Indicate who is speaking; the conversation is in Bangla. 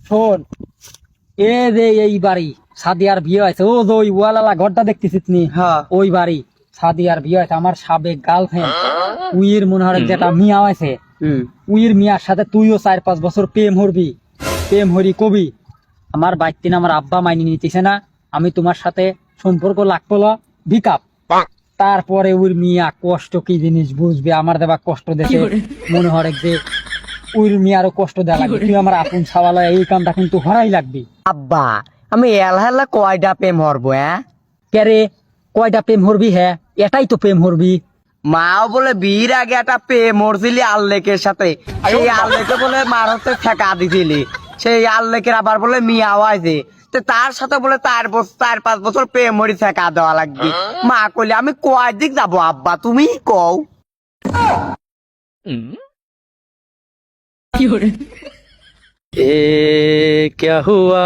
Speaker 1: শোন, এ যে এই বাড়ি সাদিয়ার বিয়ে হয়েছে, ও যে ওই ওয়ালালা ঘরটা দেখতেছিস নি,
Speaker 2: হ্যাঁ।
Speaker 1: ওই বাড়ি সাদিয়ার বিয়ে হয়েছে। আমার সাবেক গার্লফ্রেন্ড উইর মনে হয় যেটা মিয়া হয়েছে, উইর মিয়ার সাথে তুইও 4-5 বছর প্রেম হরবি, প্রেম হরি কবি। আমার বাইক আমার আব্বা মাইনে নিতেছে না, আমি তোমার সাথে সম্পর্ক লাগলো বিকাপ। তারপরে উইর মিয়া কষ্ট কি জিনিস বুঝবে, আমার দেবা কষ্ট দেখে মনে হয় যে উইর মিয়ারও কষ্ট দেওয়া লাগবে। তুই আমার আপন ছাওয়ালা, এই কামটা কিন্তু হরাই লাগবে।
Speaker 2: আব্বা আমি এলহালা কয়টা প্রেম হরবো
Speaker 1: কেরে কয়টা প্রেম হরবি? হ্যাঁ, এটাই তো প্রেম হরবি।
Speaker 2: মাও বলে বিয়ের আগে একটা প্রেম হরছিলি আল্লেকের সাথে, সেই আল্লেকে বলে মার হতে ঠেকা দিছিলি, সেই আল্লেকের আবার বলে মিয়া হয়েছে, তার সাথে বলে 4-5 বছর প্রেম হরি ঠেকা দেওয়া লাগবে। মা কইলে আমি কয় দিক যাবো আব্বা তুমি কও।
Speaker 3: ये क्या हुआ